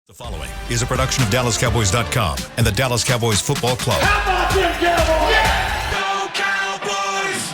The following is a production of DallasCowboys.com and the Dallas Cowboys Football Club. How about them Cowboys? Yeah! Go Cowboys!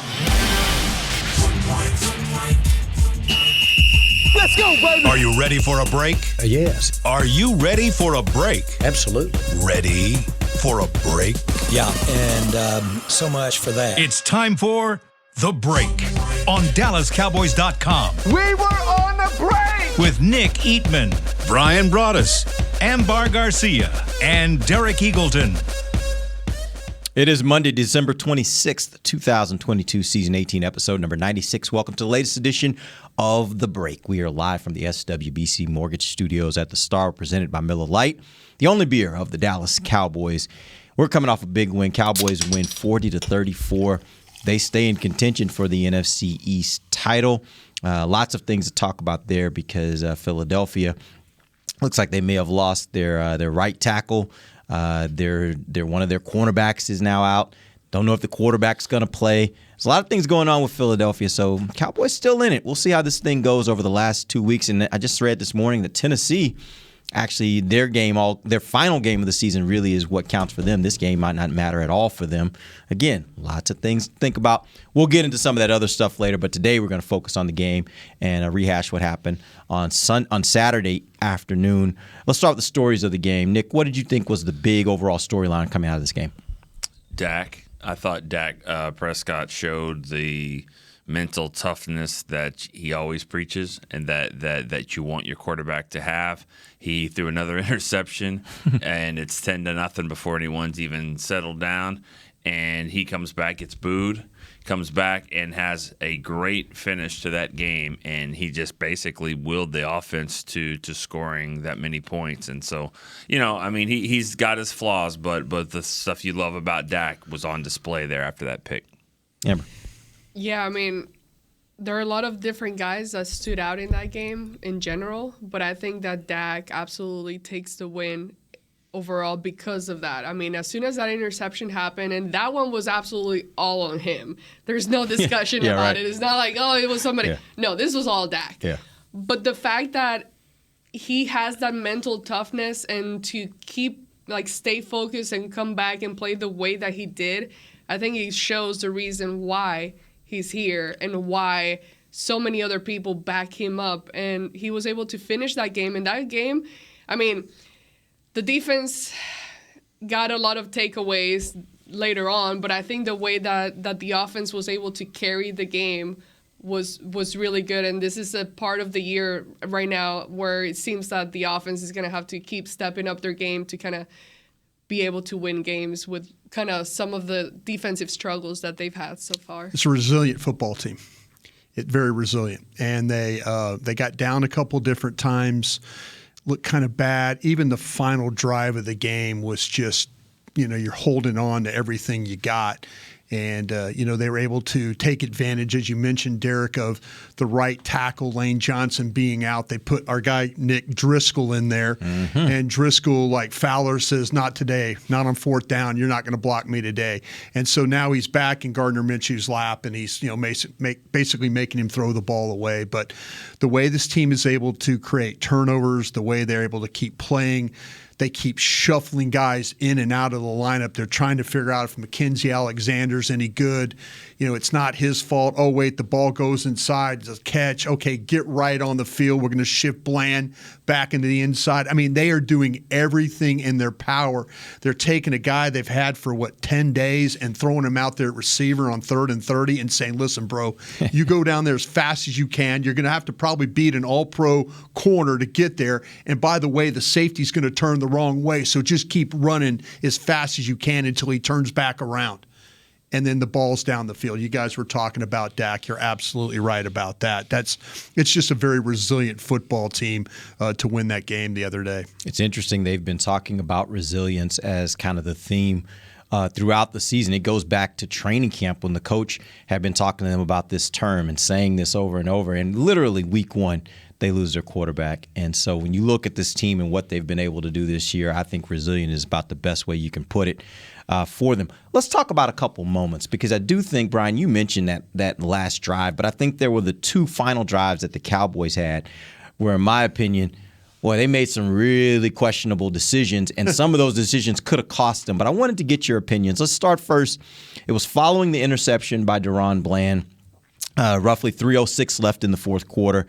Let's go, baby! Are you ready for a break? Yes. Are you ready for a break? Absolutely. Ready for a break? Yeah, and so much for that. It's time for The Break on DallasCowboys.com. We were on the break! With Nick Eatman, Brian Broaddus, Ambar Garcia, and Derek Eagleton. It is Monday, December 26th, 2022, Season 18, Episode number 96. Welcome to the latest edition of The Break. We are live from the SWBC Mortgage Studios at the Star, presented by Miller Lite, the only beer of the Dallas Cowboys. We're coming off a big win. Cowboys win 40-34. They stay in contention for the NFC East title. Lots of things to talk about there because Philadelphia looks like they may have lost their right tackle. Their one of their cornerbacks is now out. Don't know if the quarterback's going to play. There's a lot of things going on with Philadelphia, so Cowboys still in it. We'll see how this thing goes over the last 2 weeks. And I just read this morning that Tennessee, actually, their final game of the season really is what counts for them. This game might not matter at all for them. Again, lots of things to think about. We'll get into some of that other stuff later, but today we're going to focus on the game and rehash what happened on Saturday afternoon. Let's start with the stories of the game. Nick, what did you think was the big overall storyline coming out of this game? Dak. I thought Dak Prescott showed the mental toughness that he always preaches and that you want your quarterback to have. He threw another interception, and it's 10-0 before anyone's even settled down. And he comes back, gets booed, comes back and has a great finish to that game. And he just basically willed the offense to scoring that many points. And so, he's got his flaws, but the stuff you love about Dak was on display there after that pick. Amber. Yeah, there are a lot of different guys that stood out in that game in general, but I think that Dak absolutely takes the win overall because of that. As soon as that interception happened, and that one was absolutely all on him. There's no discussion about right. it. It's not like, oh, it was somebody. Yeah. No, this was all Dak. Yeah. But the fact that he has that mental toughness and to stay focused and come back and play the way that he did, I think it shows the reason why he's here and why so many other people back him up. And he was able to finish that game. And that game, the defense got a lot of takeaways later on, but I think the way that the offense was able to carry the game was really good. And this is a part of the year right now where it seems that the offense is going to have to keep stepping up their game to kind of be able to win games with kind of some of the defensive struggles that they've had so far. It's a resilient football team. It's very resilient. And they got down a couple different times, looked kind of bad. Even the final drive of the game was just, you're holding on to everything you got. And, they were able to take advantage, as you mentioned, Derek, of the right tackle, Lane Johnson, being out. They put our guy, Nick Driscoll, in there. Mm-hmm. And Driscoll, like Fowler says, not today, not on fourth down. You're not going to block me today. And so now he's back in Gardner Minshew's lap, and he's, basically making him throw the ball away. But the way this team is able to create turnovers, the way they're able to keep playing, they keep shuffling guys in and out of the lineup. They're trying to figure out if Mackenzie Alexander's any good. It's not his fault. Oh, wait, the ball goes inside. It's a catch. Okay, get right on the field. We're going to shift Bland back into the inside. They are doing everything in their power. They're taking a guy they've had for, 10 days and throwing him out there at receiver on 3rd and 30 and saying, listen, bro, you go down there as fast as you can. You're going to have to probably beat an all-pro corner to get there. And by the way, the safety's going to turn the wrong way, so just keep running as fast as you can until he turns back around. And then the ball's down the field. You guys were talking about Dak. You're absolutely right about that. It's just a very resilient football team to win that game the other day. It's interesting. They've been talking about resilience as kind of the theme throughout the season. It goes back to training camp when the coach had been talking to them about this term and saying this over and over. And literally week one, they lose their quarterback. And so when you look at this team and what they've been able to do this year, I think resilient is about the best way you can put it for them. Let's talk about a couple moments, because I do think, Brian, you mentioned that last drive, but I think there were the two final drives that the Cowboys had where, in my opinion, Boy, they made some really questionable decisions, and some of those decisions could have cost them. But I wanted to get your opinions. Let's start first. It was following the interception by Deron Bland. Roughly 3:06 left in the fourth quarter.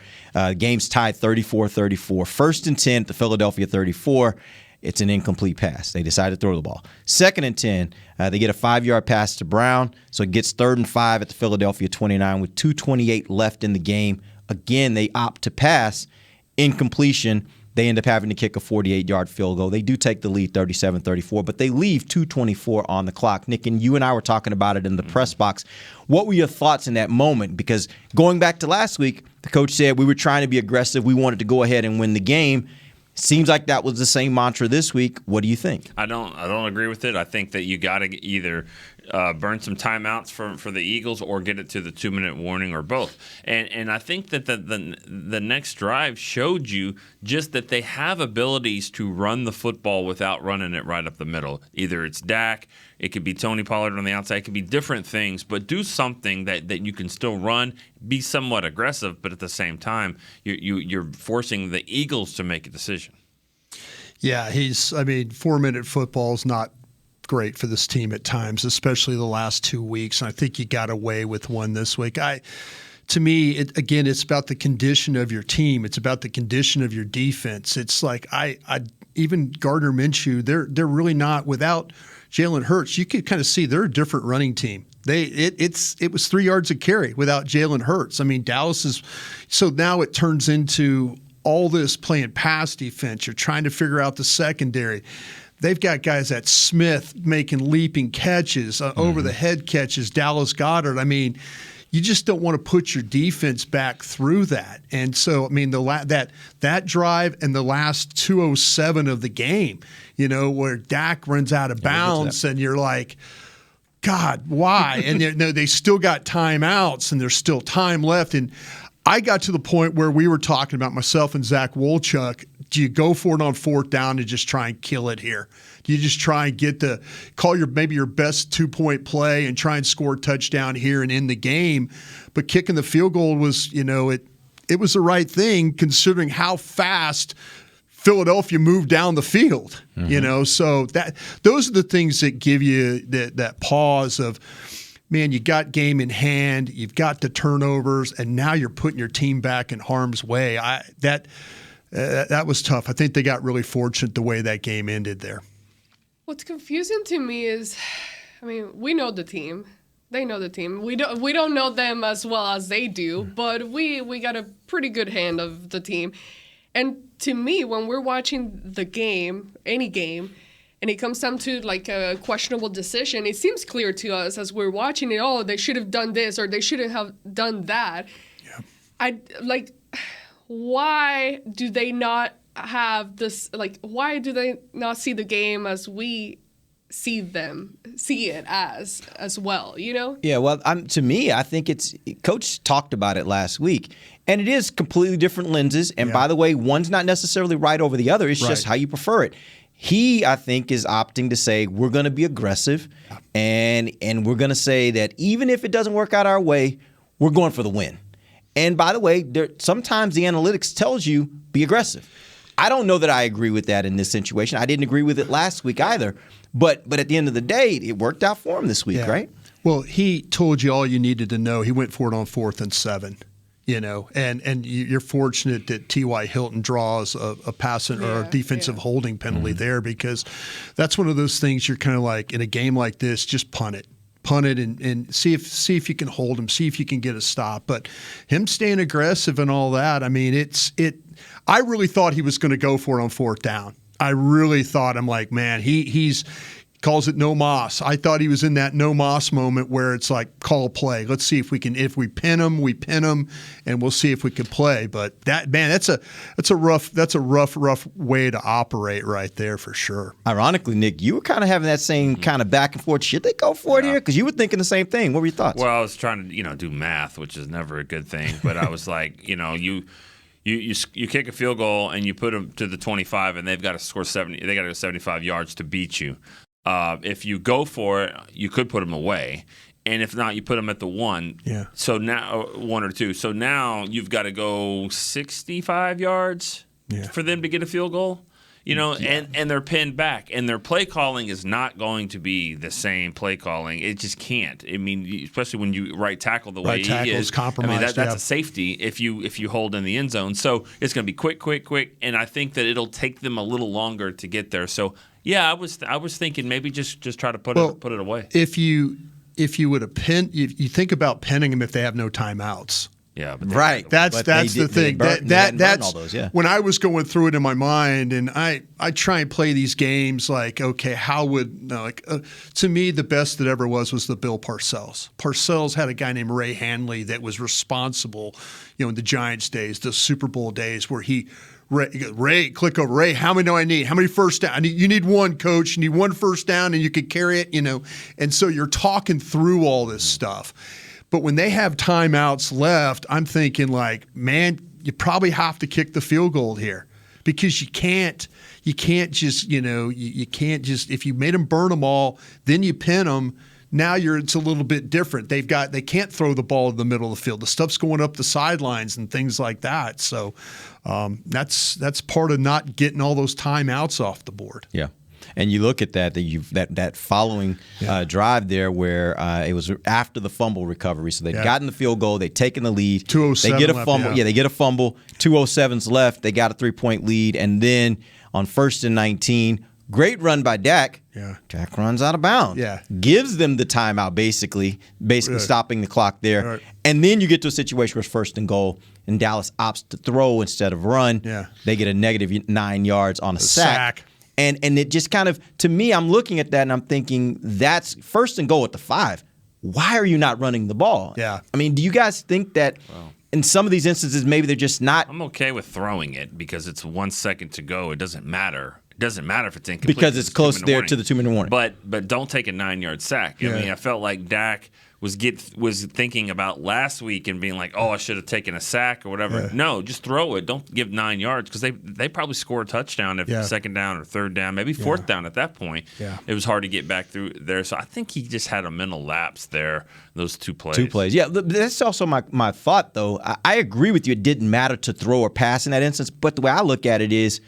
Game's tied 34-34. 1st and 10 at the Philadelphia 34. It's an incomplete pass. They decide to throw the ball. 2nd and 10, they get a 5-yard pass to Brown, so it gets 3rd and 5 at the Philadelphia 29 with 2:28 left in the game. Again, they opt to pass. Incompletion. They end up having to kick a 48-yard field goal. They do take the lead 37-34, but they leave 2:24 on the clock. Nick, and you and I were talking about it in the press box. What were your thoughts in that moment? Because going back to last week, the coach said we were trying to be aggressive. We wanted to go ahead and win the game. Seems like that was the same mantra this week. What do you think? I don't agree with it. I think that you got to either burn some timeouts for the Eagles or get it to the 2-minute warning or both. And I think that the next drive showed you just that they have abilities to run the football without running it right up the middle. Either it's Dak, it could be Tony Pollard on the outside, it could be different things, but do something that you can still run, be somewhat aggressive, but at the same time, you're forcing the Eagles to make a decision. Yeah, 4-minute football is not great for this team at times, especially the last 2 weeks. And I think you got away with one this week. To me, it's about the condition of your team. It's about the condition of your defense. It's like even Gardner Minshew, they're really not without Jalen Hurts. You could kind of see they're a different running team. It was 3 yards a carry without Jalen Hurts. I mean, Dallas is so now it turns into all this playing pass defense. You're trying to figure out the secondary. They've got guys at Smith making leaping catches, over the head catches, Dallas Goedert. I mean, you just don't want to put your defense back through that. And so, I mean, that drive and the last 2:07 of the game, where Dak runs out of bounds, and you're like, God, why? And they still got timeouts, and there's still time left. And I got to the point where we were talking about, myself and Zach Wolchuk, do you go for it on 4th down and just try and kill it here? Do you just try and call maybe your best 2-point play and try and score a touchdown here and end the game? But kicking the field goal was, it was the right thing considering how fast Philadelphia moved down the field. So those are the things that give you that pause of, man, you got game in hand, you've got the turnovers, and now you're putting your team back in harm's way. That was tough. I think they got really fortunate the way that game ended there. What's confusing to me is, we know the team. They know the team. We don't know them as well as they do, but we got a pretty good hand of the team. And to me, when we're watching the game, any game, and it comes down to like a questionable decision, it seems clear to us as we're watching it, they should have done this or they shouldn't have done that. Yeah. Why do they not have this, why do they not see the game as we see it as well, Yeah, well, to me, I think Coach talked about it last week, and it is completely different lenses. And by the way, one's not necessarily right over the other. It's just how you prefer it. He, I think, is opting to say we're going to be aggressive, and we're going to say that even if it doesn't work out our way, we're going for the win. And by the way, sometimes the analytics tells you be aggressive. I don't know that I agree with that in this situation. I didn't agree with it last week either. But at the end of the day, it worked out for him this week, right? Well, he told you all you needed to know. He went for it on 4th and 7. And you're fortunate that T.Y. Hilton draws a passing or a defensive holding penalty there, because that's one of those things you're kind of like, in a game like this, just punt it and see if you can hold him, see if you can get a stop. But him staying aggressive and all that, I really thought he was going to go for it on 4th down. I really thought, I'm like, man, he's calls it no moss. I thought he was in that no moss moment where it's like, call a play. Let's see if we pin him, and we'll see if we can play. But that's a rough way to operate right there for sure. Ironically, Nick, you were kind of having that same kind of back and forth. Should they go for it here? Because you were thinking the same thing. What were your thoughts? Well, I was trying to do math, which is never a good thing. But I was like, you kick a field goal and you put them to the 25, and they've got to score 70. They got to go 75 yards to beat you. If you go for it, you could put them away, and if not, you put them at the 1. Yeah. So now 1 or 2. So now you've got to go 65 yards for them to get a field goal. And they're pinned back, and their play calling is not going to be the same play calling. It just can't. I mean, especially when you right tackle the way he is. Compromised. I mean, that's a safety if you hold in the end zone. So it's going to be quick, and I think that it'll take them a little longer to get there. So yeah, I was thinking maybe just try to put it away. If you would have pinned, you think about pinning them if they have no timeouts. Yeah, right. That's the thing. That's all those, yeah. When I was going through it in my mind, and I try and play these games like, okay, how would to me the best that ever was the Bill Parcells. Parcells had a guy named Ray Hanley that was responsible, in the Giants days, the Super Bowl days, where Ray, click over. Ray, how many do I need? How many first down? You need one, coach. You need one first down, and you can carry it, And so you're talking through all this stuff. But when they have timeouts left, I'm thinking like, man, you probably have to kick the field goal here because you can't just, you can't just, if you made them burn them all, then you pin them. Now it's a little bit different. They can't throw the ball in the middle of the field. The stuff's going up the sidelines and things like that. So that's part of not getting all those timeouts off the board. Yeah. And you look at that following drive there where it was after the fumble recovery. So they'd gotten the field goal, they'd taken the lead. 2:07 they get a fumble. left, they get a fumble. 2:07's left. They got a 3-point lead. And then on 1st and 19, great run by Dak. Yeah. Dak runs out of bounds. Yeah. Gives them the timeout, basically stopping the clock there. Right. And then you get to a situation where it's 1st and goal, and Dallas opts to throw instead of run. Yeah. They get a negative 9 yards on a sack. And it just kind of, to me, I'm looking at that and I'm thinking, that's 1st and goal at the 5. Why are you not running the ball? Yeah. I mean, do you guys think that in some of these instances, maybe they're just not? I'm okay with throwing it because it's 1 second to go. It doesn't matter. It doesn't matter if it's incomplete. Because it's close there to the 2-minute warning. But don't take a 9-yard sack. I mean, I felt like Dak was thinking about last week and being like, oh, I should have taken a sack or whatever. Yeah. No, just throw it. Don't give 9 yards because they probably score a touchdown if 2nd down or 3rd down, maybe 4th down at that point. Yeah. It was hard to get back through there. So I think he just had a mental lapse there, those 2 plays. 2 plays. Yeah, that's also my thought, though. I agree with you. It didn't matter to throw or pass in that instance. But the way I look at it is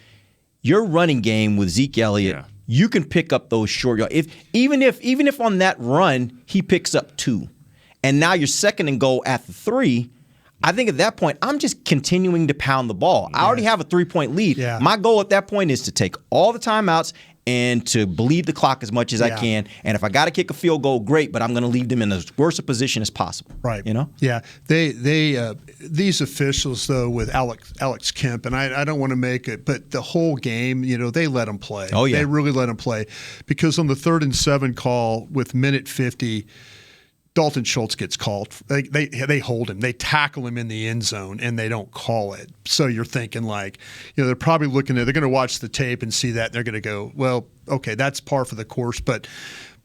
your running game with Zeke Elliott, you can pick up those short yards. Even if on that run he picks up 2. And now you're 2nd and goal at the 3. I think at that point, I'm just continuing to pound the ball. I already have a 3-point lead. Yeah. My goal at that point is to take all the timeouts and to bleed the clock as much as I can. And if I got to kick a field goal, great, but I'm going to leave them in as worst a position as possible. Right. Yeah. These officials, though, with Alex Kemp, and I don't want to make it, but the whole game, they let him play. Oh, yeah. They really let him play. Because on the 3rd and 7 call with minute 50, Dalton Schultz gets called. They hold him. They tackle him in the end zone, and they don't call it. So you're thinking like, they're probably they're going to watch the tape and see that, and they're going to go, well, okay, that's par for the course. But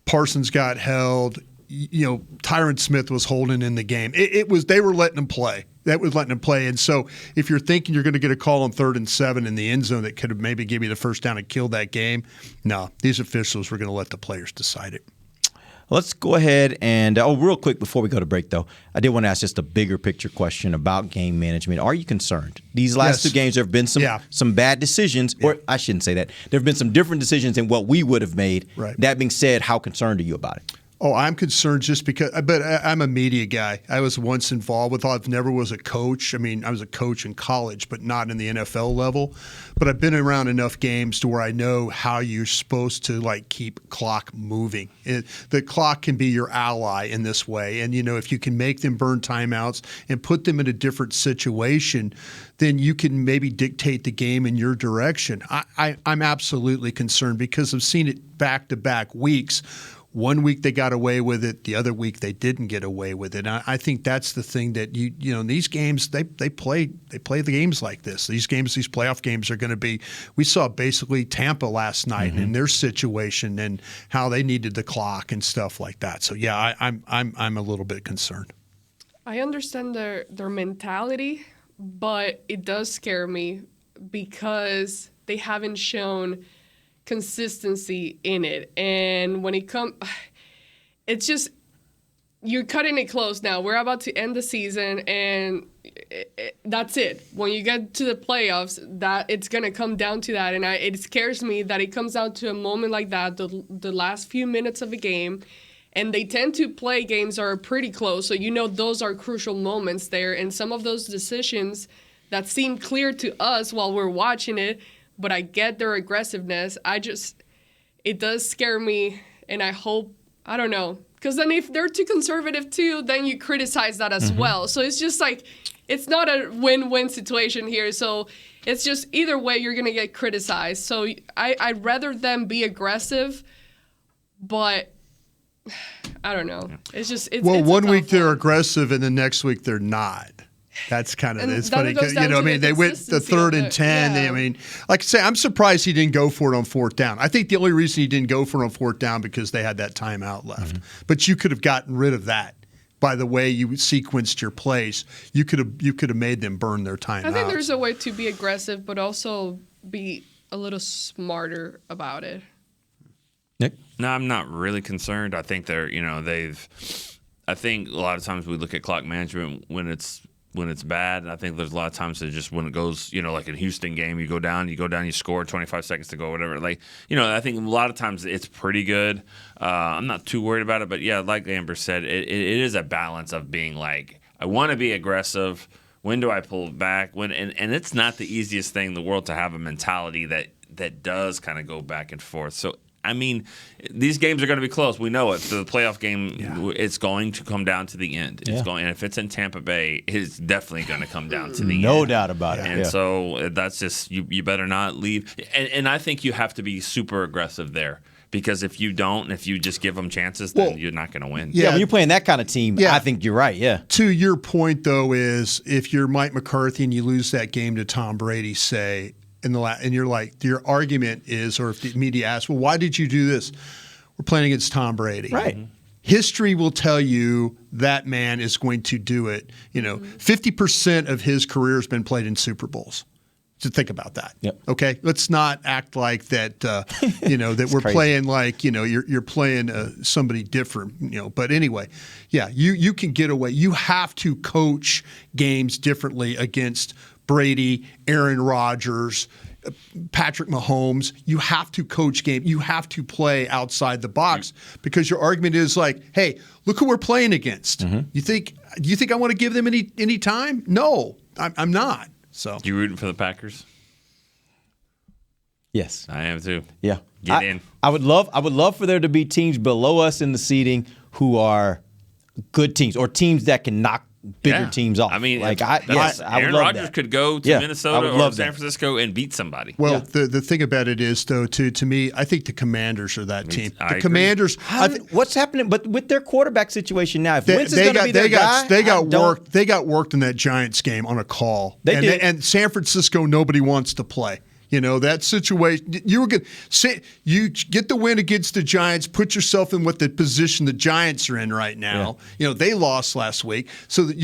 Parsons got held. Tyron Smith was holding in the game. They were letting him play. That was letting him play. And so if you're thinking you're going to get a call on 3rd and 7 in the end zone that could have maybe give you the first down and killed that game, no, these officials were going to let the players decide it. Let's go ahead and real quick before we go to break, though, I did want to ask just a bigger picture question about game management. Are you concerned? These last 2 games, there have been some bad decisions, or I shouldn't say that. There have been some different decisions than what we would have made. Right. That being said, how concerned are you about it? Oh, I'm concerned just because, but I'm a media guy. I was once involved with, I've never was a coach. I mean, I was a coach in college, but not in the NFL level. But I've been around enough games to where I know how you're supposed to keep clock moving. The clock can be your ally in this way. And, if you can make them burn timeouts and put them in a different situation, then you can maybe dictate the game in your direction. I'm absolutely concerned because I've seen it back-to-back weeks. One week they got away with it. The other week they didn't get away with it. And I think that's the thing that in these games they play the games like this. These playoff games are going to be. We saw basically Tampa last night and their situation and how they needed the clock and stuff like that. So yeah, I'm a little bit concerned. I understand their mentality, but it does scare me because they haven't shown consistency in it. And when it comes, it's just, you're cutting it close now. We're about to end the season, and that's it. When you get to the playoffs, that it's gonna come down to that, and it scares me that it comes down to a moment like that, the last few minutes of a game, and they tend to play games that are pretty close. So those are crucial moments there, and some of those decisions that seem clear to us while we're watching it, but I get their aggressiveness. It does scare me, and I hope, I don't know. Because then if they're too conservative too, then you criticize that as well. So it's just like, it's not a win-win situation here. So it's just either way, you're going to get criticized. So I'd rather them be aggressive, but I don't know. It's just, it's one week they're one. aggressive and the next week they're not. That's kind of, it's funny because, goes down to they went the 3rd and 10. Yeah. Like I say, I'm surprised he didn't go for it on 4th down. I think the only reason he didn't go for it on 4th down because they had that timeout left. But you could have gotten rid of that by the way you sequenced your plays. You could have made them burn their timeout. I think there's a way to be aggressive, but also be a little smarter about it. Nick? No, I'm not really concerned. I think I think a lot of times we look at clock management when it's bad. And I think there's a lot of times that just when it goes, like in Houston game, you go down, you score 25 seconds to go, whatever. I think a lot of times it's pretty good. I'm not too worried about it, but yeah, like Amber said, it is a balance of being like, I want to be aggressive. When do I pull back? And it's not the easiest thing in the world to have a mentality that does kind of go back and forth. So, I mean, these games are going to be close. We know it. The playoff game, it's going to come down to the end. And if it's in Tampa Bay, it's definitely going to come down to the end. No doubt about it. And so that's just you better not leave. And I think you have to be super aggressive there. Because if you don't, and if you just give them chances, then you're not going to win. Yeah, when you're playing that kind of team, I think you're right, yeah. To your point, though, is if you're Mike McCarthy and you lose that game to Tom Brady, say, and you're like, your argument is, or if the media asks, well, why did you do this? We're playing against Tom Brady. Right. History will tell you that man is going to do it. 50% of his career has been played in Super Bowls. So think about that. Yep. Okay, let's not act like that. That we're crazy. Playing like you're playing somebody different. But anyway, you can get away. You have to coach games differently against Brady, Aaron Rodgers, Patrick Mahomes. You have to coach game. You have to play outside the box because your argument is like, hey, look who we're playing against. Do you think I want to give them any time? No, I'm not. So You rooting for the Packers? Yes. I am too. Yeah. Get in. I would love for there to be teams below us in the seeding who are good teams or teams that can knock bigger teams off. I mean, I would Aaron love Rodgers that. could go to Yeah, I Minnesota would or love San that. Francisco and beat somebody. Well, the thing about it is, though, to me, I think the Commanders are that team. I The agree. Commanders. What's happening? But with their quarterback situation now, if Wentz is They going to be their guy, worked. They got worked in that Giants game on a call. They did. And San Francisco, nobody wants to play. That situation. You were good. You get the win against the Giants. Put yourself in what the position the Giants are in right now. They lost last week. So that,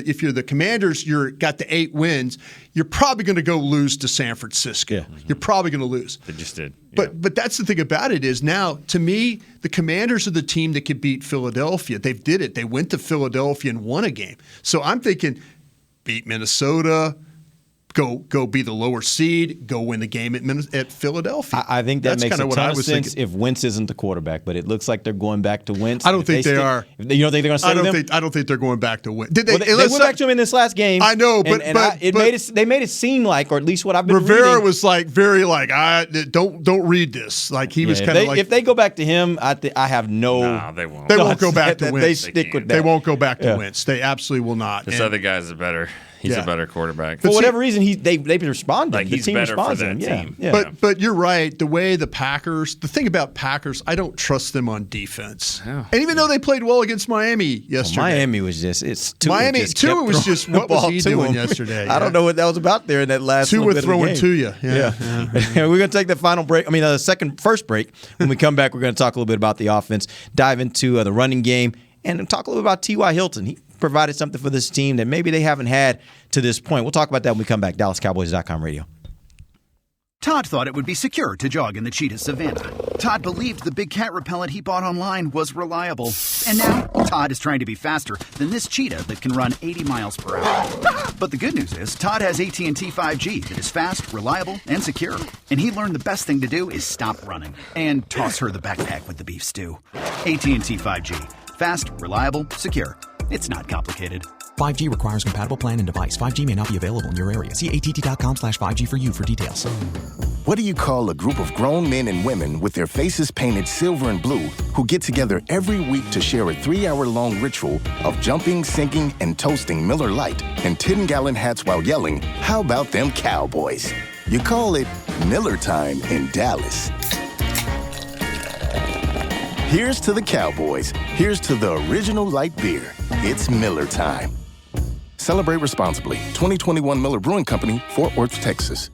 if you're the Commanders, got the 8 wins. You're probably going to go lose to San Francisco. Yeah. You're probably going to lose. They just did. But that's the thing about it is now, to me, the Commanders are the team that could beat Philadelphia. They did it. They went to Philadelphia and won a game. So I'm thinking, beat Minnesota. Go be the lower seed. Go win the game at Philadelphia. I think that That's makes a kinda what ton I of was sense thinking. if Wentz isn't the quarterback. But it looks like they're going back to Wentz. I don't think they are. You don't think they're going to stay with him? I don't think they're going back to win. Did they? Well, they went back to him in this last game. I know, but they made it seem like, or at least what I've been Rivera reading, was don't read this. Like he was kind of like, if they go back to him, I have no. No, they won't. they won't go back to They Wentz. stick with that. They won't go back to Wentz. They absolutely will not. This And- other guy's better. He's a better quarterback. For whatever reason, they respond to him. Like, The he's team better for responds to that him. team. Yeah. But you're right. The way the thing about Packers, I don't trust them on defense. Yeah. And even though they played well against Miami yesterday, Miami was just Miami kept Tua was throwing just the what was ball he to doing him. yesterday? I don't know what that was about there in that last Tua little bit of the throwing game. to you. Yeah. We're going to take the final break. First break. When we come back, we're going to talk a little bit about the offense, dive into the running game, and talk a little bit about T.Y. Hilton. He provided something for this team that maybe they haven't had to this point. We'll talk about that when we come back. DallasCowboys.com radio. Todd thought it would be secure to jog in the cheetah savanna. Todd believed the big cat repellent he bought online was reliable. And now, Todd is trying to be faster than this cheetah that can run 80 miles per hour. But the good news is, Todd has AT&T 5G that is fast, reliable, and secure. And he learned the best thing to do is stop running and toss her the backpack with the beef stew. AT&T 5G. Fast, reliable, secure. It's not complicated. 5G requires compatible plan and device. 5G may not be available in your area. See att.com/5G for you for details. What do you call a group of grown men and women with their faces painted silver and blue who get together every week to share a 3-hour-long ritual of jumping, singing, and toasting Miller Lite in 10-gallon hats while yelling, "How about them Cowboys?" You call it Miller Time in Dallas. Here's to the Cowboys. Here's to the original light beer. It's Miller Time. Celebrate responsibly. 2021 Miller Brewing Company, Fort Worth, Texas.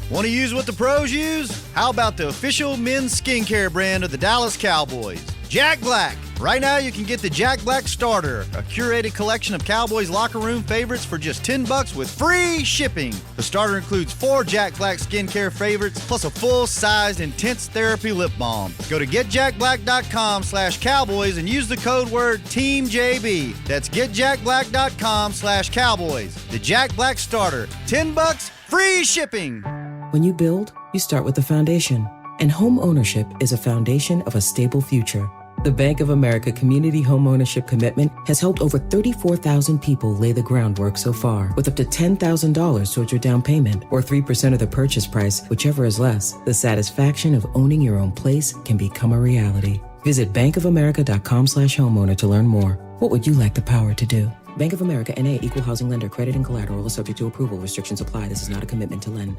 Want to use what the pros use? How about the official men's skincare brand of the Dallas Cowboys, Jack Black? Right now you can get the Jack Black Starter, a curated collection of Cowboys locker room favorites for just $10 with free shipping. The starter includes 4 Jack Black skincare favorites plus a full-sized intense therapy lip balm. Go to getjackblack.com/cowboys and use the code word TEAMJB. That's getjackblack.com/cowboys. The Jack Black Starter, $10, free shipping. When you build, you start with the foundation. And home ownership is a foundation of a stable future. The Bank of America Community Homeownership Commitment has helped over 34,000 people lay the groundwork so far, with up to $10,000 towards your down payment or 3% of the purchase price, whichever is less. The satisfaction of owning your own place can become a reality. Visit bankofamerica.com/homeowner to learn more. What would you like the power to do? Bank of America NA, Equal Housing Lender. Credit and collateral is subject to approval. Restrictions apply. This is not a commitment to lend.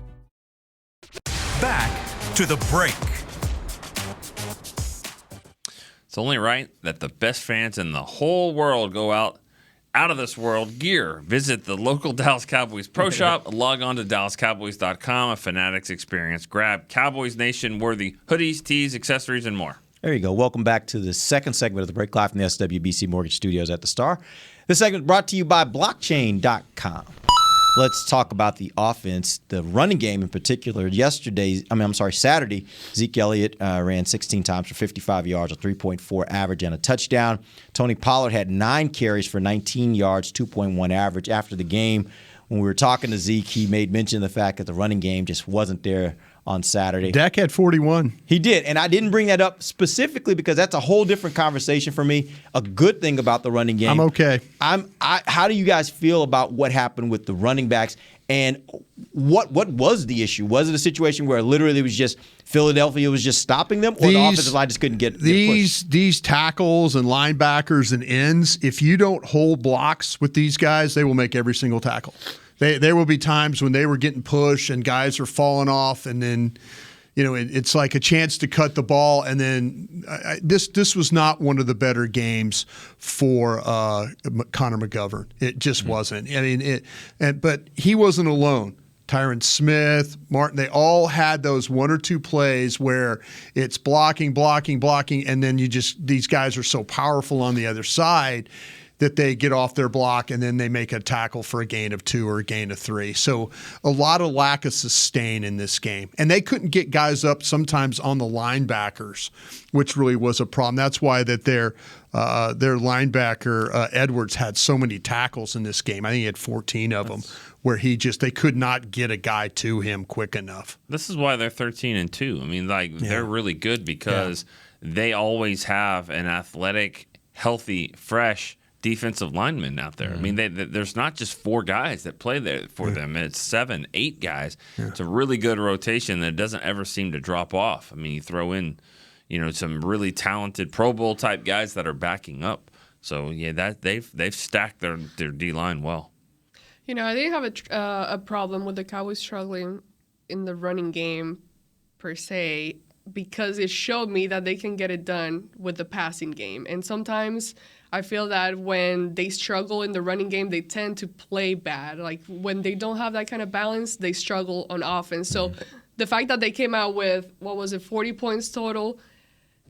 Back to the break. It's only right that the best fans in the whole world go out of this world gear. Visit the local Dallas Cowboys Pro Shop. Log on to DallasCowboys.com, a Fanatics experience. Grab Cowboys Nation-worthy hoodies, tees, accessories, and more. There you go. Welcome back to the second segment of the break, live from the SWBC Mortgage Studios at the Star. This segment brought to you by Blockchain.com. Let's talk about the offense, the running game in particular. Saturday, Zeke Elliott ran 16 times for 55 yards, a 3.4 average, and a touchdown. Tony Pollard had 9 carries for 19 yards, 2.1 average. After the game, when we were talking to Zeke, he made mention of the fact that the running game just wasn't there on Saturday. Dak had 41. He did, and I didn't bring that up specifically because that's a whole different conversation for me. A good thing about the running game. I'm okay. How do you guys feel about what happened with the running backs, and what was the issue? Was it a situation where literally it was just Philadelphia was just stopping them, or the offensive line just couldn't get pushed? These tackles and linebackers and ends, if you don't hold blocks with these guys, they will make every single tackle. There will be times when they were getting pushed and guys are falling off, and then, it's like a chance to cut the ball. And then this was not one of the better games for Connor McGovern. It just wasn't. I mean, but he wasn't alone. Tyron Smith, Martin, they all had those 1 or 2 plays where it's blocking, and then these guys are so powerful on the other side that they get off their block and then they make a tackle for a gain of 2 or a gain of 3. So a lot of lack of sustain in this game. And they couldn't get guys up sometimes on the linebackers, which really was a problem. That's why that their linebacker, Edwards, had so many tackles in this game. I think he had 14 of them where they could not get a guy to him quick enough. This is why they're 13-2. I mean, they're really good because they always have an athletic, healthy, fresh defensive linemen out there. Mm-hmm. I mean, there's not just 4 guys that play there for them. It's 7, 8 guys. Yeah. It's a really good rotation that doesn't ever seem to drop off. I mean, you throw in, some really talented Pro Bowl type guys that are backing up. So that they've stacked their D-line well. I didn't have a problem with the Cowboys struggling in the running game per se, because it showed me that they can get it done with the passing game. And sometimes I feel that when they struggle in the running game, they tend to play bad. Like when they don't have that kind of balance, they struggle on offense. So the fact that they came out with, 40 points total,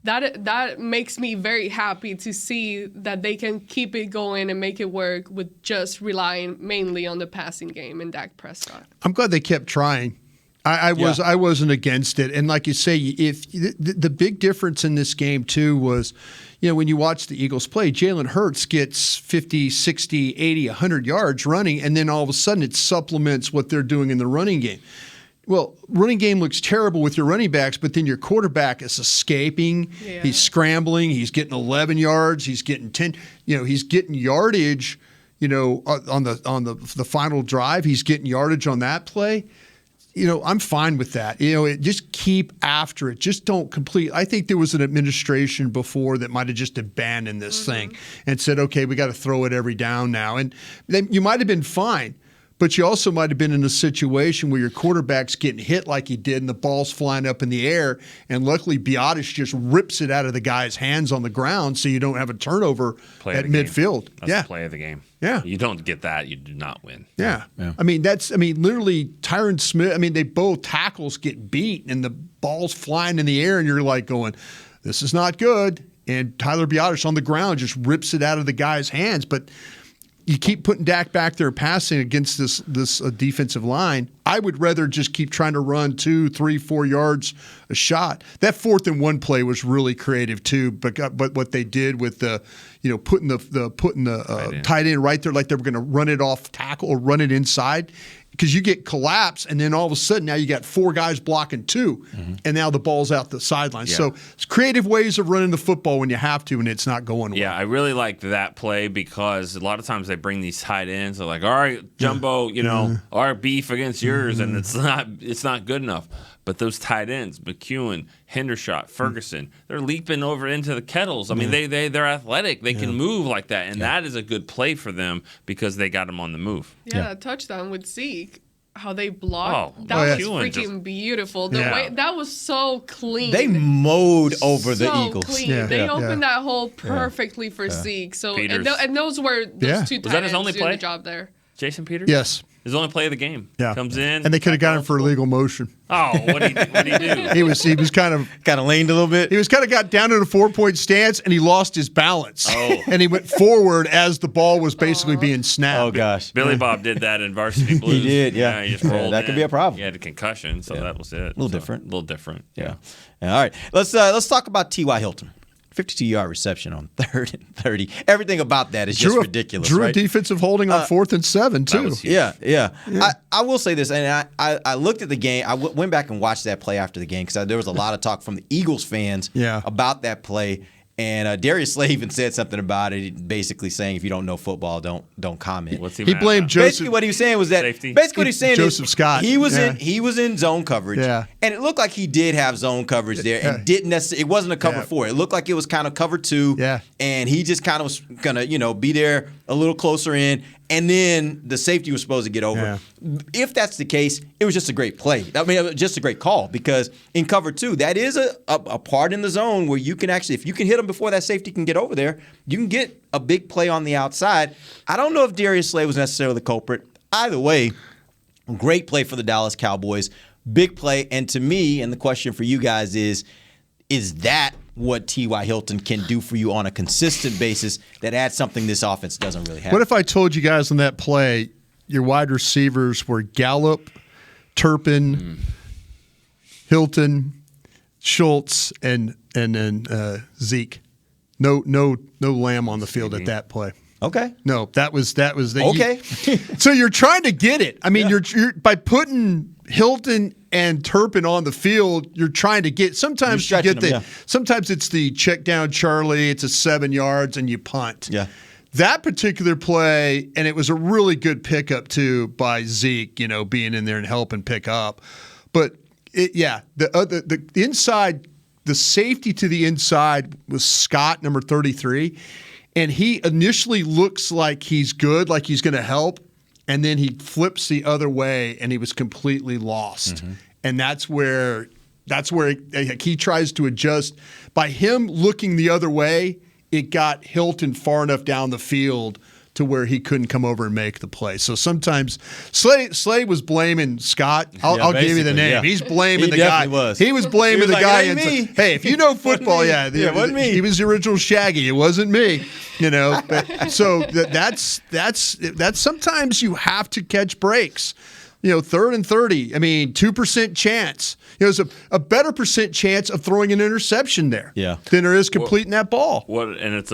that makes me very happy to see that they can keep it going and make it work with just relying mainly on the passing game and Dak Prescott. I'm glad they kept trying. I wasn't against it. And like you say, if the big difference in this game too was, when you watch the Eagles play, Jalen Hurts gets 50, 60, 80, 100 yards running, and then all of a sudden it supplements what they're doing in the running game. Well, running game looks terrible with your running backs, but then your quarterback is escaping. Yeah. He's scrambling. He's getting 11 yards. He's getting 10. He's getting yardage. On the final drive, he's getting yardage on that play. I'm fine with that. Just keep after it. Just don't complete. I think there was an administration before that might have just abandoned this thing and said, okay, we got to throw it every down now. And then you might have been fine, but you also might have been in a situation where your quarterback's getting hit like he did and the ball's flying up in the air. And luckily, Biotis just rips it out of the guy's hands on the ground so you don't have a turnover at midfield. That's the play of the game. Yeah. You don't get that, you do not win. Yeah. Literally, Tyron Smith, they both tackles get beat and the ball's flying in the air and you're like going, this is not good. And Tyler Biotis on the ground just rips it out of the guy's hands. But you keep putting Dak back there passing against this defensive line. I would rather just keep trying to run 2, 3, 4 yards a shot. That 4th and 1 play was really creative too. But what they did with the, putting the tight end right there, like they were going to run it off tackle or run it inside, because you get collapse and then all of a sudden now you got 4 guys blocking 2, and now the ball's out the sideline. Yeah. So it's creative ways of running the football when you have to and it's not going well. Yeah, I really liked that play because a lot of times they bring these tight ends. They're like, all right, Jumbo, our beef against yours, and it's not good enough. But those tight ends, McEwen, Hendershot, Ferguson, they're leaping over into the kettles. I mean, they're athletic. They can move like that, and that is a good play for them because they got them on the move. Yeah, that touchdown with Zeke, how they blocked. That was freaking beautiful. The way that was so clean. They mowed over the Eagles. Clean. Yeah. They opened that hole perfectly for Zeke. So and those were those 2 tight ends doing the job there. Jason Peters? Yes. His only play of the game. Yeah. Comes in. And they could have got him for illegal motion. Oh, what'd he do? He was kind of leaned a little bit. He was kind of got down in a 4-point stance and he lost his balance. Oh. And he went forward as the ball was basically being snapped. Oh gosh. Billy Bob did that in Varsity Blues. He did, yeah. He just rolled that could be a problem. He had a concussion, so that was it. A little different. A little different. Yeah. All right. Let's talk about T.Y. Hilton. 52-yard reception on 3rd and 30. Everything about that is just ridiculous. Drew a defensive holding on 4th and 7 too. Yeah. I will say this, and I looked at the game. I went back and watched that play after the game because there was a lot of talk from the Eagles fans about that play. And Darius Slay even said something about it, basically saying if you don't know football, don't comment. He blamed Joseph. Basically, what he was saying was that Joseph Scott. He was in zone coverage, and it looked like he did have zone coverage there, and didn't necessarily. It wasn't a cover 4. It looked like it was kind of cover 2. And he just kind of was gonna be there a little closer in. And then the safety was supposed to get over. Yeah. If that's the case, it was just a great play. I mean, just a great call because in cover 2, that is a part in the zone where you can actually, if you can hit them before that safety can get over there, you can get a big play on the outside. I don't know if Darius Slay was necessarily the culprit. Either way, great play for the Dallas Cowboys. Big play. And to me, and the question for you guys is that what T.Y. Hilton can do for you on a consistent basis that adds something this offense doesn't really have? What if I told you guys on that play your wide receivers were Gallup, Turpin, Hilton, Schultz, and Zeke? No Lamb on the field at that play. Okay. No, that was the okay. So you're trying to get it. I mean, you're by putting Hilton and Turpin on the field, you're trying to get. Sometimes you get sometimes it's the check down Charlie. It's a 7 yards and you punt. Yeah. That particular play, and it was a really good pickup too by Zeke. Being in there and helping pick up. But the inside, the safety to the inside was Scott, number 33. And he initially looks like he's good, like he's going to help, and then he flips the other way, and he was completely lost. Mm-hmm. And that's where he tries to adjust. By him looking the other way, it got Hilton far enough down the field to where he couldn't come over and make the play. So sometimes Slay was blaming Scott. I'll give you the name. Yeah. He's blaming the guy. He was blaming the guy. Hey, if you know football, it wasn't me. He was the original Shaggy. It wasn't me. So that's sometimes you have to catch breaks. 3rd and 30. I mean, 2% chance. There's a better percent chance of throwing an interception there than there is completing that ball. And it's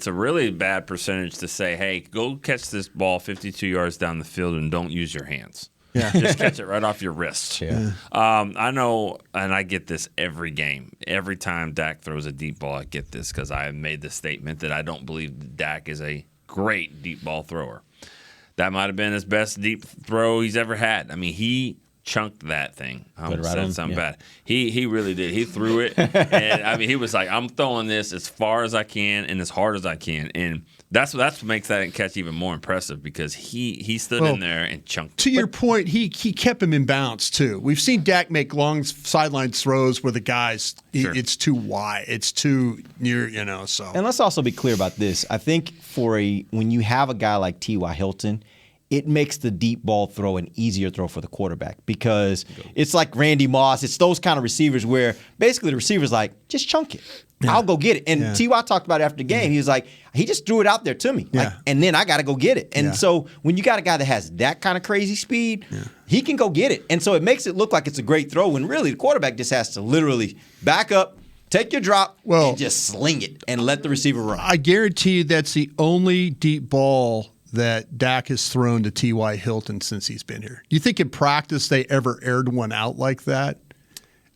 a really bad percentage to say, hey, go catch this ball 52 yards down the field and don't use your hands. Yeah. Just catch it right off your wrist. Yeah. I know, and I get this every game. Every time Dak throws a deep ball, I get this because I have made the statement that I don't believe Dak is a great deep ball thrower. That might have been his best deep throw he's ever had. I mean, he chunked that thing. I almost said something bad. He really did. He threw it, and I mean, he was like, I'm throwing this as far as I can and as hard as I can, and that's what makes that catch even more impressive because he stood in there and chunked. To your point, he kept him in bounds too. We've seen Dak make long sideline throws where the guys it's too wide, it's too near, So and let's also be clear about this. I think when you have a guy like T.Y. Hilton, it makes the deep ball throw an easier throw for the quarterback because it's like Randy Moss. It's those kind of receivers where basically the receiver's like, just chunk it. Yeah. I'll go get it. And T.Y. talked about it after the game. He was like, he just threw it out there to me. And then I got to go get it. And so when you got a guy that has that kind of crazy speed, he can go get it. And so it makes it look like it's a great throw when really the quarterback just has to literally back up, take your drop, and just sling it and let the receiver run. I guarantee you that's the only deep ball that Dak has thrown to T.Y. Hilton since he's been here. Do you think in practice they ever aired one out like that?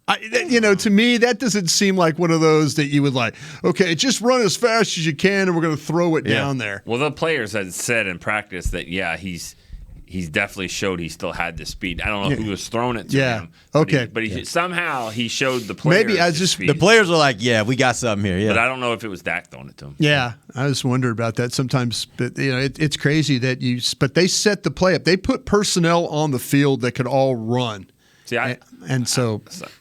To me, that doesn't seem like one of those that you would like, okay, just run as fast as you can and we're going to throw it down there. Well, the players had said in practice that, he's definitely showed he still had the speed. I don't know who was throwing it to him. But somehow he showed the players the players were like, we got something here. Yeah. But I don't know if it was Dak throwing it to him. Yeah, I just wonder about that sometimes. But it's crazy that but they set the play up. They put personnel on the field that could all run. See, I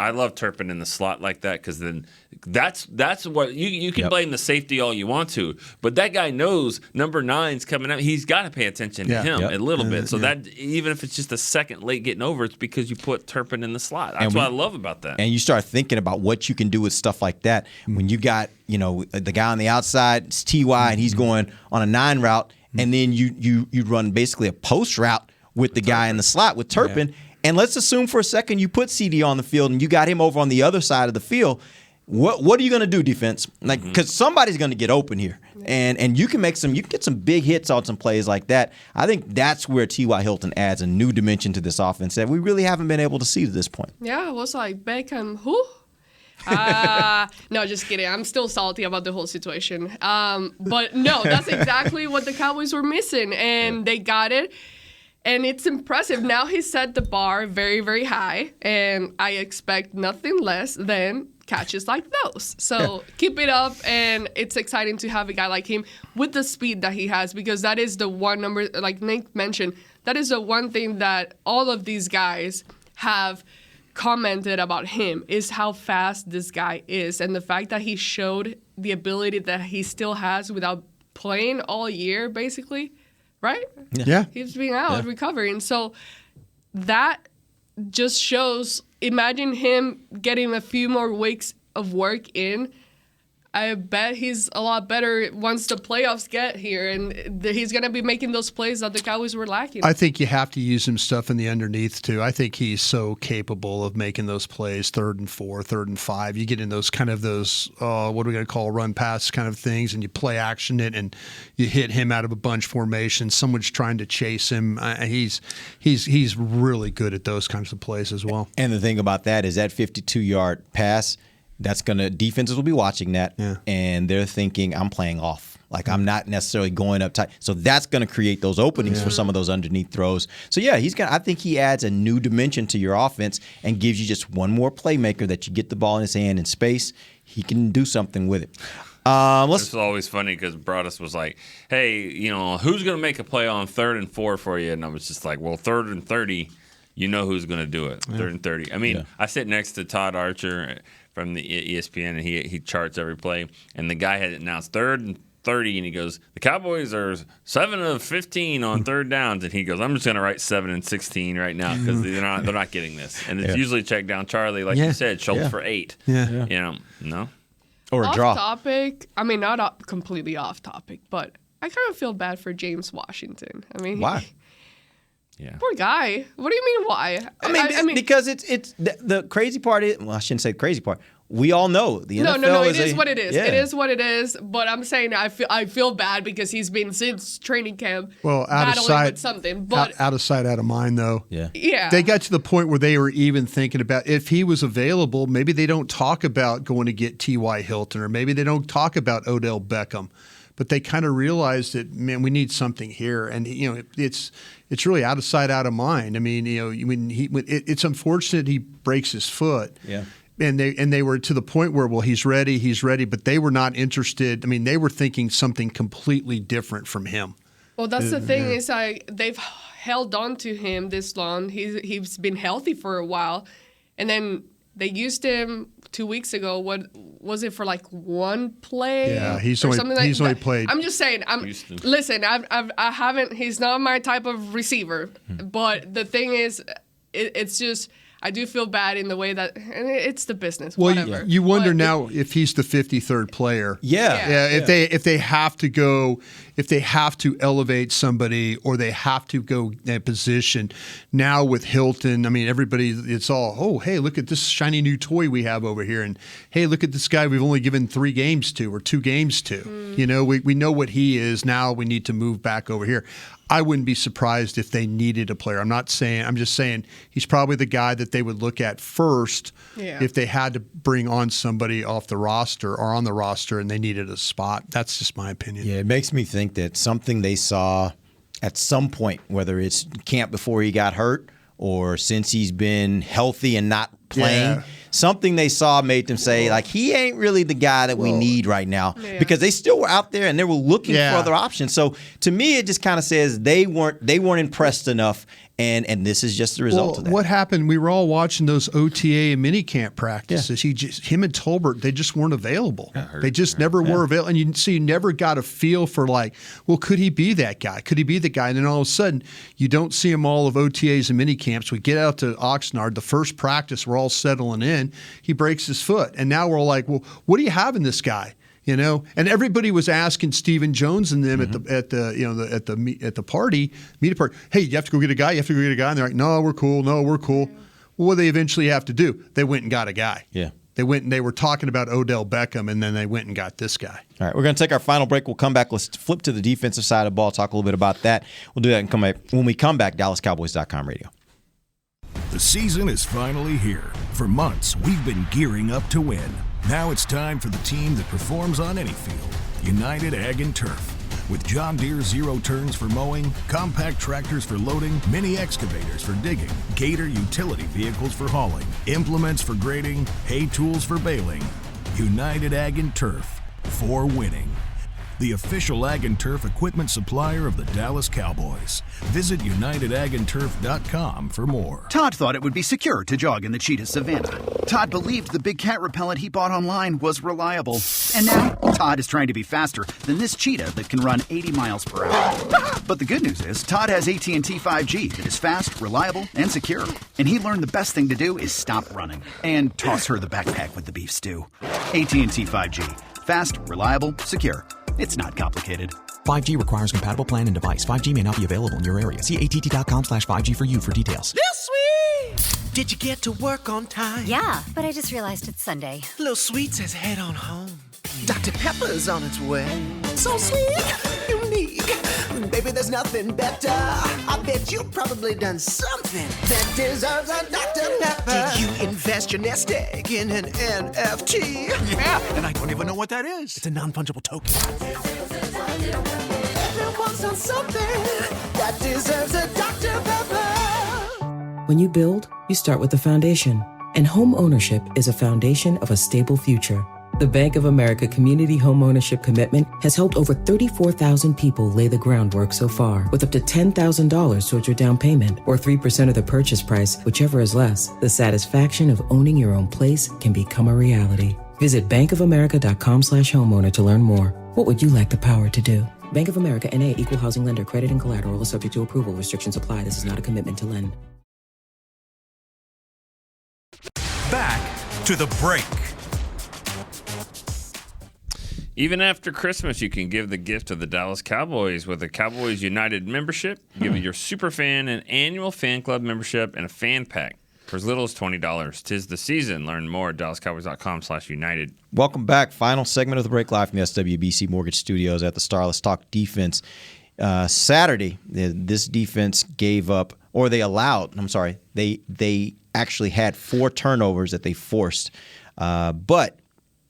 love Turpin in the slot like that because then that's what you can blame the safety all you want to, but that guy knows number 9's coming up. He's got to pay attention to him a little bit. So that even if it's just a second late getting over, it's because you put Turpin in the slot. That's what I love about that. And you start thinking about what you can do with stuff like that when you got the guy on the outside, it's T.Y. and he's going on a 9 route, and then you run basically a post route with the guy in the slot with Turpin. Yeah. And let's assume for a second you put CD on the field and you got him over on the other side of the field. What are you going to do, defense? Because somebody's going to get open here, and you can get some big hits on some plays like that. I think that's where T.Y. Hilton adds a new dimension to this offense that we really haven't been able to see to this point. Yeah, it was like Beckham. Who? No, just kidding. I'm still salty about the whole situation. But no, that's exactly what the Cowboys were missing, and they got it. And it's impressive. Now he set the bar very, very high, and I expect nothing less than catches like those. So keep it up, and it's exciting to have a guy like him with the speed that he has, because that is the one number, like Nick mentioned, that is the one thing that all of these guys have commented about him, is how fast this guy is, and the fact that he showed the ability that he still has without playing all year, basically. Right? Yeah. He's being out recovering. So that just shows, imagine him getting a few more weeks of work in. I bet he's a lot better once the playoffs get here, and he's going to be making those plays that the Cowboys were lacking. I think you have to use him stuff in the underneath, too. I think he's so capable of making those plays, 3rd and 4, 3rd and 5. You get in those what are we going to call run pass kind of things, and you play action it, and you hit him out of a bunch formation. Someone's trying to chase him. He's really good at those kinds of plays as well. And the thing about that is that 52-yard pass, defenses will be watching that, and they're thinking, I'm playing off. Like, I'm not necessarily going up tight. So that's going to create those openings for some of those underneath throws. So, I think he adds a new dimension to your offense and gives you just one more playmaker that you get the ball in his hand in space. He can do something with it. It's always funny because Broadus was like, hey, who's going to make a play on 3rd and 4 for you? And I was just like, well, 3rd and 30, you know who's going to do it, 3rd and 30. I mean, I sit next to Todd Archer from the ESPN, and he charts every play. And the guy had announced 3rd and 30, and he goes, the Cowboys are 7 of 15 on 3rd downs. And he goes, I'm just going to write 7 and 16 right now because they're not getting this. And it's usually check down Charlie, like you said, Schultz for 8. No. Or a draw. Off topic. I mean, not completely off topic, but I kind of feel bad for James Washington. I mean, why? Yeah. Poor guy. What do you mean why? I mean because it's the crazy part is, well, I shouldn't say the crazy part. We all know the NFL No, it is what it is. Yeah. It is what it is. But I'm saying I feel bad because he's been since training camp battling with something. But out of sight, out of mind, though. Yeah. They got to the point where they were even thinking about if he was available, maybe they don't talk about going to get T.Y. Hilton, or maybe they don't talk about Odell Beckham. But they kind of realized that, man, we need something here, and it's really out of sight, out of mind. I mean, it's unfortunate he breaks his foot. Yeah. And they were to the point where, well, he's ready, but they were not interested. I mean, they were thinking something completely different from him. Well, that's the thing is they've held on to him this long. He's been healthy for a while, and then they used him 2 weeks ago. What was it for? Like one play? Yeah, he's only played. I'm just saying. Listen. I haven't. He's not my type of receiver. But the thing is, it's just. I do feel bad in the way that it's the business. Well, whatever. you wonder now if he's the 53rd player. Yeah. If they have to go, if they have to elevate somebody or they have to go in a position. Now with Hilton, I mean, everybody, it's all, oh, hey, look at this shiny new toy we have over here, and hey, look at this guy we've only given 3 games to or 2 games to. We know what he is. Now we need to move back over here. I wouldn't be surprised if they needed a player. I'm just saying he's probably the guy that they would look at first if they had to bring on somebody off the roster or on the roster and they needed a spot. That's just my opinion. Yeah, it makes me think that something they saw at some point, whether it's camp before he got hurt or since he's been healthy and not playing, something they saw made them say, like, he ain't really the guy that we need right now, because they still were out there and they were looking for other options. So to me, it just kind of says they weren't impressed enough, and this is just the result of that. What happened? We were all watching those OTA and minicamp practices. Him and Tolbert, they just weren't available. They just never were available. And you never got a feel for, like, well, could he be that guy? Could he be the guy? And then all of a sudden, you don't see him all of OTAs and minicamps. We get out to Oxnard, the first practice, we're all settling in. He breaks his foot, and now we're like, well, what do you have in this guy? And everybody was asking Stephen Jones and them at the media party, hey, you have to go get a guy. And they're like, no, we're cool. Well, what do they eventually have to do? They went and got a guy. Yeah. They went and they were talking about Odell Beckham, and then they went and got this guy. All right, we're going to take our final break. We'll come back. Let's flip to the defensive side of the ball, talk a little bit about that. We'll do that and come back. When we come back, DallasCowboys.com radio. The season is finally here. For months, we've been gearing up to win. Now it's time for the team that performs on any field, United Ag and Turf. With John Deere Zero Turns for mowing, compact tractors for loading, mini excavators for digging, Gator utility vehicles for hauling, implements for grading, hay tools for baling. United Ag and Turf, for winning. The official Ag and Turf equipment supplier of the Dallas Cowboys. Visit UnitedAgAndTurf.com for more. Todd thought it would be secure to jog in the cheetah savanna. Todd believed the big cat repellent he bought online was reliable. And now, Todd is trying to be faster than this cheetah that can run 80 miles per hour. But the good news is, Todd has AT&T 5G that is fast, reliable, and secure. And he learned the best thing to do is stop running and toss her the backpack with the beef stew. AT&T 5G. Fast, reliable, secure. It's not complicated. 5G requires compatible plan and device. 5G may not be available in your area. See att.com/5G for you for details. This sweet! Did you get to work on time? Yeah, but I just realized it's Sunday. Little Sweet says head on home. Dr. Pepper's on its way. So sweet, unique. Baby, there's nothing better. I bet you've probably done something that deserves a Dr. Pepper. Did you invest your nest egg in an NFT? Yeah, and I don't even know what that is. It's a non-fungible token. Everyone's done something that deserves a Dr. Pepper. When you build, you start with the foundation. And home ownership is a foundation of a stable future. The Bank of America Community Homeownership Commitment has helped over 34,000 people lay the groundwork so far, with up to $10,000 towards your down payment or 3% of the purchase price, whichever is less. The satisfaction of owning your own place can become a reality. Visit bankofamerica.com/homeowner to learn more. What would you like the power to do? Bank of America N.A. Equal Housing Lender. Credit and collateral is subject to approval. Restrictions apply. This is not a commitment to lend. Back to the break. Even after Christmas, you can give the gift to the Dallas Cowboys with a Cowboys United membership. Give your superfan an annual fan club membership and a fan pack for as little as $20. 'Tis the season. Learn more at DallasCowboys.com/United. Welcome back. Final segment of the break live from the SWBC Mortgage Studios at the Star. Let's talk defense. Saturday, this defense gave up, or they allowed, they actually had 4 turnovers that they forced. But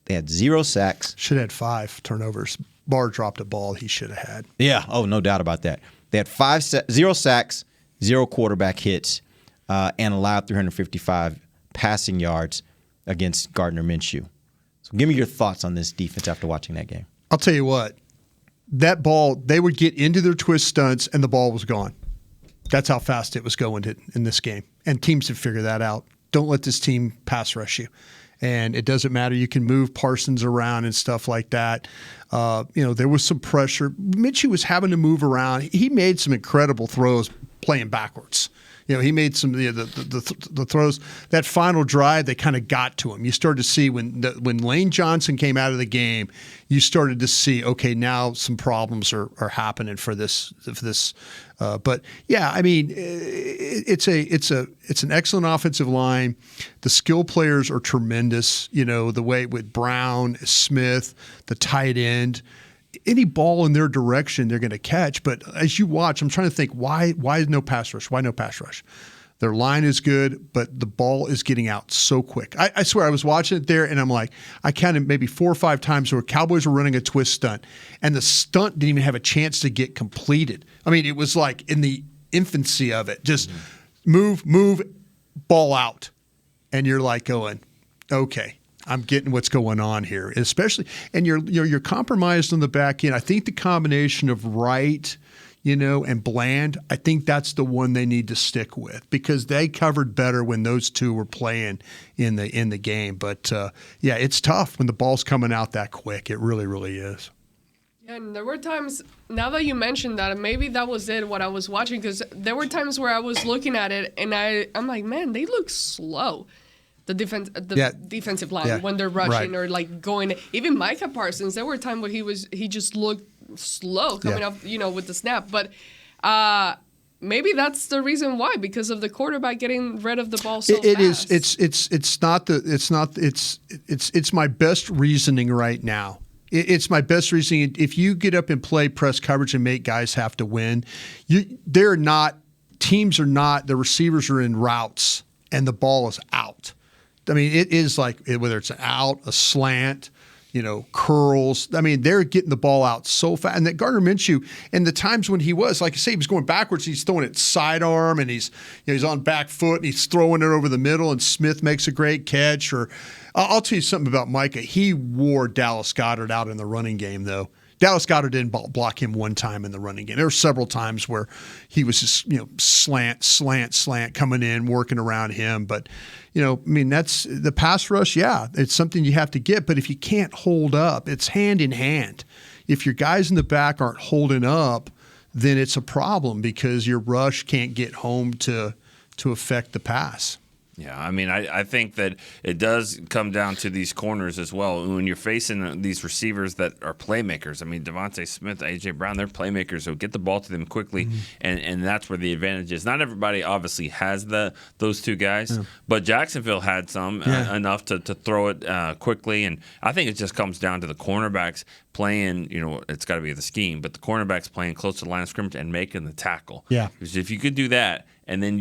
they had 0 sacks. Should have had 5 turnovers. Barr dropped a ball he should have had. Yeah. Oh, no doubt about that. They had 0 sacks, 0 quarterback hits, and allowed 355 passing yards against Gardner Minshew. So give me your thoughts on this defense after watching that game. I'll tell you what. That ball, they would get into their twist stunts, and the ball was gone. That's how fast it was going in this game. And teams have figured that out. Don't let this team pass rush you. And it doesn't matter. You can move Parsons around and stuff like that. There was some pressure. Minshew was having to move around. He made some incredible throws playing backwards. He made some the throws. That final drive, they kind of got to him. You started to see when Lane Johnson came out of the game, you started to see, okay, now some problems are happening for this. But yeah, I mean, it's an excellent offensive line. The skill players are tremendous. The way with Brown, Smith, the tight end. Any ball in their direction, they're going to catch. But as you watch, I'm trying to think, why no pass rush? Why no pass rush? Their line is good, but the ball is getting out so quick. I swear, I was watching it there, and I'm like, I counted maybe 4 or 5 times where Cowboys were running a twist stunt, and the stunt didn't even have a chance to get completed. I mean, it was like in the infancy of it. Just move, ball out. And you're like going, okay. I'm getting what's going on here, especially, and you're compromised on the back end. I think the combination of Wright, and Bland, I think that's the one they need to stick with because they covered better when those two were playing in the game. But yeah, it's tough when the ball's coming out that quick. It really, really is. Yeah, and there were times, now that you mentioned that, maybe that was what I was watching, because there were times where I was looking at it and I'm like, man, they look slow. The defensive line when they're rushing or like going. Even Micah Parsons, there were times where he just looked slow coming off, with the snap. But maybe that's the reason why, because of the quarterback getting rid of the ball so fast. It's my best reasoning right now. It's my best reasoning. If you get up and play press coverage and make guys have to win, teams are not. The receivers are in routes and the ball is out. I mean, it is like whether it's an out, a slant, curls. I mean, they're getting the ball out so fast. And that Gardner Minshew, and the times when he was, like I say, he was going backwards, he's throwing it sidearm, and he's on back foot, and he's throwing it over the middle, and Smith makes a great catch. Or I'll tell you something about Micah. He wore Dallas Goedert out in the running game, though. Dallas Goedert didn't block him one time in the running game. There were several times where he was just, slant coming in, working around him. But, that's the pass rush. Yeah, it's something you have to get. But if you can't hold up, it's hand in hand. If your guys in the back aren't holding up, then it's a problem because your rush can't get home to affect the pass. Yeah, I mean, I think that it does come down to these corners as well. When you're facing these receivers that are playmakers, I mean, Devontae Smith, A.J. Brown, they're playmakers, so get the ball to them quickly, and that's where the advantage is. Not everybody obviously has those two guys, but Jacksonville had some enough to throw it quickly, and I think it just comes down to the cornerbacks playing, it's got to be the scheme, but the cornerbacks playing close to the line of scrimmage and making the tackle. Yeah. Because if you could do that, and then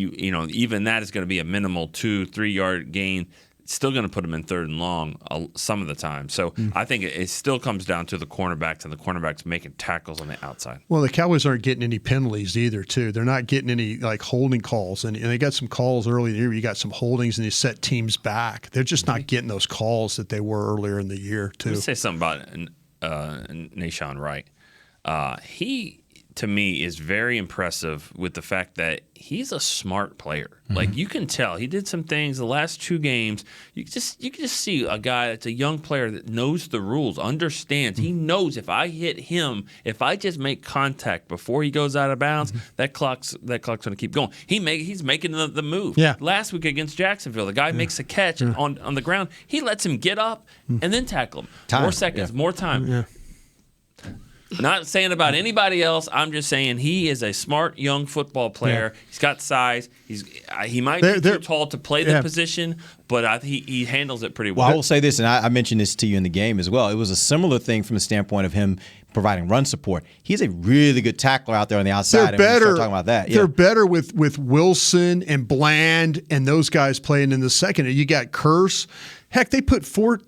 even that is going to be a minimal 2-3 yard gain. It's still going to put them in 3rd and long some of the time. So I think it still comes down to the cornerbacks and the cornerbacks making tackles on the outside. Well, the Cowboys aren't getting any penalties either, too. They're not getting any holding calls, and they got some calls early in the year. You got some holdings, and they set teams back. They're just not getting those calls that they were earlier in the year, too. Let me say something about Nahshon Wright. He to me, is very impressive with the fact that he's a smart player. Mm-hmm. Like, you can tell he did some things the last 2 games. You can just see a guy that's a young player that knows the rules, understands. He knows if I hit him, if I just make contact before he goes out of bounds, that clock's going to keep going. He's making the move. Yeah. Last week against Jacksonville, the guy makes a catch on the ground. He lets him get up and then tackle him. More seconds, more time. Yeah. Not saying about anybody else. I'm just saying he is a smart young football player. Yeah. He's got size. He might be too tall to play the position, but he handles it pretty well. Well, I will say this, and I mentioned this to you in the game as well. It was a similar thing from the standpoint of him providing run support. He's a really good tackler out there on the outside. They're better. Talking about that. They're better with Wilson and Bland and those guys playing in the second. You got Curse. Heck, they put four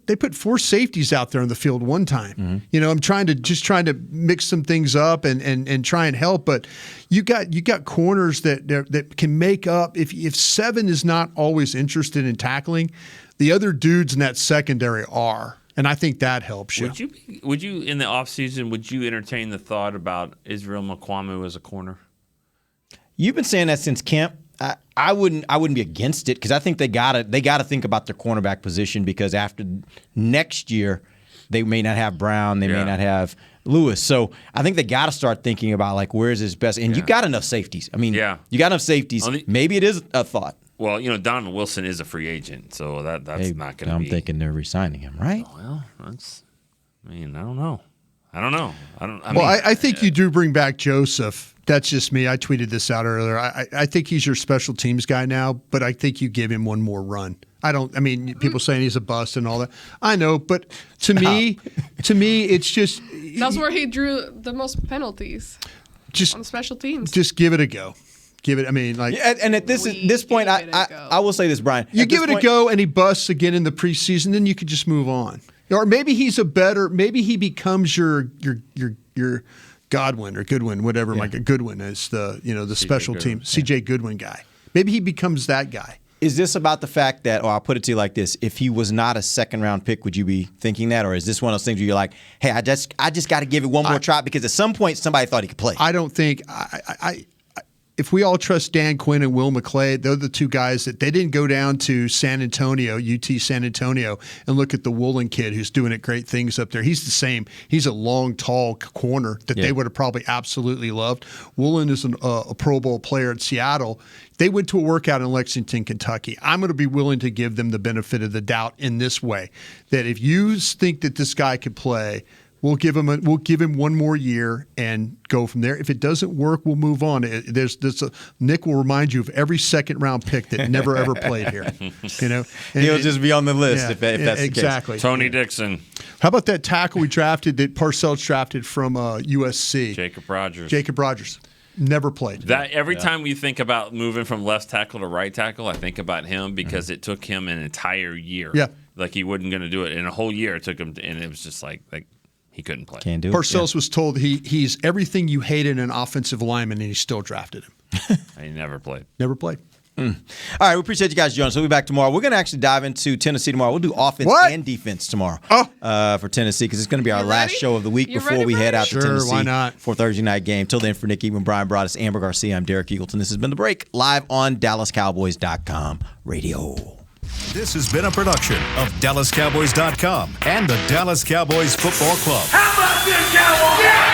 safeties out there on the field one time. Mm-hmm. You know, I'm trying to mix some things up and try and help, but you got corners that can make up. If 7 is not always interested in tackling, the other dudes in that secondary are. And I think that helps you. Would you in the offseason, would you entertain the thought about Israel Mukuamu as a corner? You've been saying that since camp. I wouldn't be against it because I think they gotta think about their cornerback position because after next year they may not have Brown, they may not have Lewis. So I think they got to start thinking about like where's his best. And you got enough safeties. I mean, you got enough safeties. Maybe it is a thought. Well, Donovan Wilson is a free agent, so that's not going to be. I'm thinking they're re-signing him, right? Well, I don't know. I think you do bring back Joseph. That's just me. I tweeted this out earlier. I think he's your special teams guy now, but I think you give him one more run. People saying he's a bust and all that. I know, but to me, it's just that's where he drew the most penalties. Just on special teams. Just give it a go. Give it. And at this point, I will say this, Brian. You give it a go, and he busts again in the preseason, then you could just move on. Or maybe maybe he becomes your Godwin or Goodwin, whatever. Like Goodwin is the special team CJ Goodwin guy. Maybe he becomes that guy. Is this about the fact that, or I'll put it to you like this: if he was not a second-round pick, would you be thinking that, or is this one of those things where you're like, hey, I just got to give it one more try because at some point somebody thought he could play? I don't think if we all trust Dan Quinn and Will McClay, they're the two guys that they didn't go down to San Antonio, UT San Antonio, and look at the Woolen kid who's doing great things up there. He's the same. He's a long, tall corner that they would have probably absolutely loved. Woolen is a Pro Bowl player at Seattle. They went to a workout in Lexington, Kentucky. I'm going to be willing to give them the benefit of the doubt in this way, that if you think that this guy could play, we'll give him one more year and go from there. If it doesn't work, we'll move on. Nick will remind you of every second-round pick that never ever played here. He'll just be on the list if that's exactly. the case. Tony Dixon. How about that tackle we drafted that Parcells drafted from USC? Jacob Rogers. Never played. That every time we think about moving from left tackle to right tackle, I think about him because it took him an entire year. Yeah, like he wasn't going to do it in a whole year. It took him, and it was just like he couldn't play. Can't do it. Parcells was told he's everything you hate in an offensive lineman, and he still drafted him. He never played. Never played. All right, we appreciate you guys joining us. We'll be back tomorrow. We're going to actually dive into Tennessee tomorrow. We'll do offense and defense tomorrow for Tennessee because it's going to be our last show of the week before we head out to Tennessee why not? for Thursday night game. Till then, for Nick Eatman, Brian Broaddus, Amber Garcia, I'm Derek Eagleton. This has been The Break, live on DallasCowboys.com radio. This has been a production of DallasCowboys.com and the Dallas Cowboys Football Club. How about this, Cowboys? Yeah!